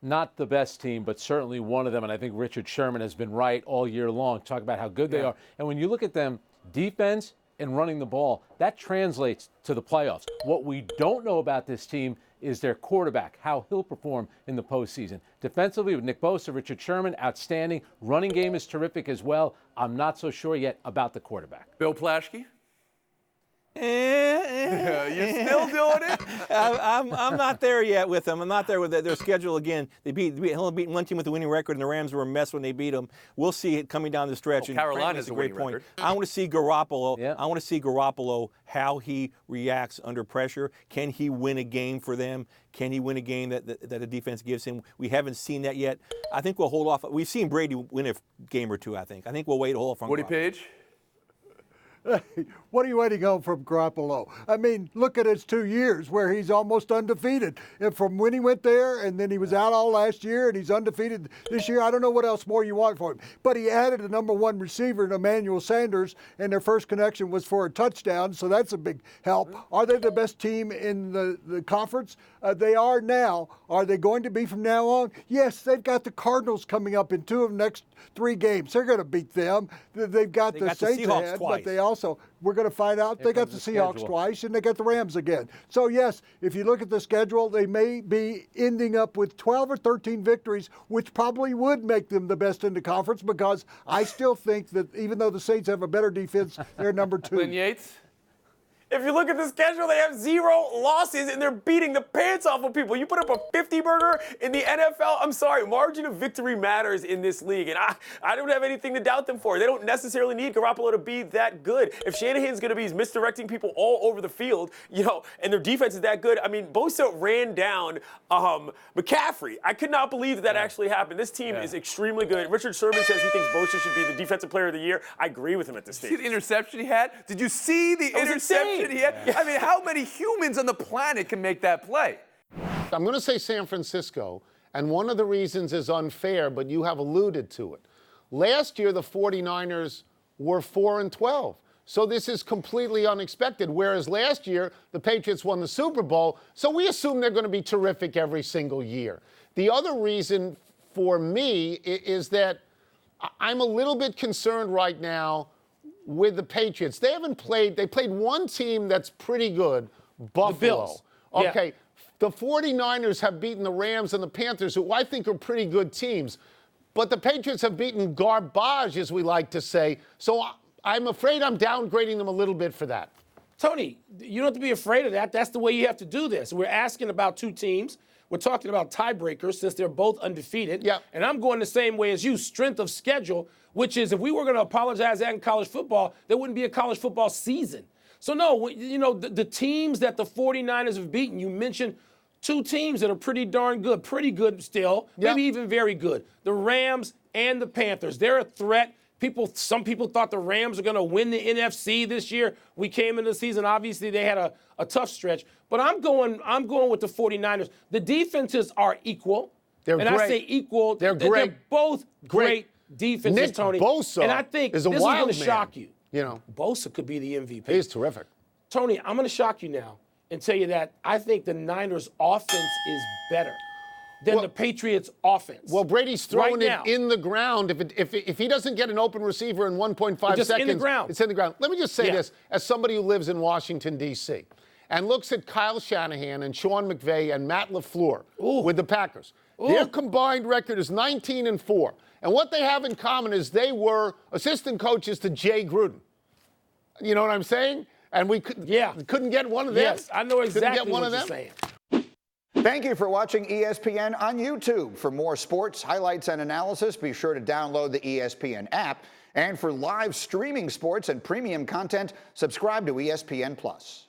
not the best team, but certainly one of them. And I think Richard Sherman has been right all year long, talk about how good they are. And when you look at them, defense and running the ball, that translates to the playoffs. What we don't know about this team is their quarterback, how he'll perform in the postseason. Defensively, with Nick Bosa, Richard Sherman, outstanding. Running game is terrific as well. I'm not so sure yet about the quarterback. Bill Plaschke? You're still doing it? I'm not there yet with them. I'm not there with their schedule again. They only beaten one team with a winning record, and the Rams were a mess when they beat them. We'll see it coming down the stretch. Well, Carolina's a great point. I want to see Garoppolo. Yeah. I want to see Garoppolo, how he reacts under pressure. Can he win a game for them? Can he win a game that the defense gives him? We haven't seen that yet. I think we'll hold off. We've seen Brady win a game or two, I think. I think we'll wait a hold off on Woody Garoppolo. Paige? What are you waiting on from Garoppolo? I mean, look at his 2 years where he's almost undefeated. And from when he went there, and then he was out all last year, and he's undefeated this year. I don't know what else more you want from him. But he added a number one receiver in Emmanuel Sanders, and their first connection was for a touchdown, so that's a big help. Are they the best team in the conference? They are now. Are they going to be from now on? Yes, they've got the Cardinals coming up in 2 of the next 3 games. They're going to beat them. They've got the Saints ahead, but they also, we're going to find out, they got the Seahawks twice, and they got the Rams again. So, yes, if you look at the schedule, they may be ending up with 12 or 13 victories, which probably would make them the best in the conference, because I still think that even though the Saints have a better defense, they're number 2. Glenn Yates? If you look at the schedule, they have 0 losses, and they're beating the pants off of people. You put up a 50-burger in the NFL, I'm sorry, margin of victory matters in this league, and I don't have anything to doubt them for. They don't necessarily need Garoppolo to be that good. If Shanahan's going to be misdirecting people all over the field, and their defense is that good, I mean, Bosa ran down McCaffrey. I could not believe that actually happened. This team is extremely good. Richard Sherman says he thinks Bosa should be the defensive player of the year. I agree with him at this stage. See the interception he had? Did you see the interception? Yeah. I mean, how many humans on the planet can make that play? I'm going to say San Francisco, and one of the reasons is unfair, but you have alluded to it. Last year, the 49ers were 4-12. So this is completely unexpected, whereas last year, the Patriots won the Super Bowl, so we assume they're going to be terrific every single year. The other reason for me is that I'm a little bit concerned right now with the Patriots. They played one team that's pretty good, Buffalo. The Bills. Okay. Yeah. The 49ers have beaten the Rams and the Panthers, who I think are pretty good teams. But the Patriots have beaten garbage, as we like to say. So I'm afraid I'm downgrading them a little bit for that. Tony, you don't have to be afraid of that. That's the way you have to do this. We're asking about 2 teams. We're talking about tiebreakers since they're both undefeated. Yeah. And I'm going the same way as you, strength of schedule, which is if we were going to apologize that in college football, there wouldn't be a college football season. So, no, the teams that the 49ers have beaten, you mentioned 2 teams that are pretty darn good, still, maybe even very good. The Rams and the Panthers. They're a threat. Some people thought the Rams are going to win the NFC this year. We came into the season, obviously they had a tough stretch. But I'm going with the 49ers. The defenses are equal. They're great. I say equal. They're great. They're both great defenses, Nick Tony. Bosa and I think is a this is wild going to man. shock you. Bosa could be the MVP. He's terrific. Tony, I'm going to shock you now and tell you that I think the Niners' offense is better than the Patriots' offense. Well, Brady's throwing right it in the ground. If he doesn't get an open receiver in 1.5 seconds, in the ground. It's in the ground. Let me just say this, as somebody who lives in Washington, D.C., and looks at Kyle Shanahan and Sean McVay and Matt LaFleur with the Packers. Their combined record is 19-4. And what they have in common is they were assistant coaches to Jay Gruden. You know what I'm saying? And we couldn't get one of them. Yes, I know exactly what you're saying. Thank you for watching ESPN on YouTube. For more sports, highlights, and analysis, be sure to download the ESPN app. And for live streaming sports and premium content, subscribe to ESPN+.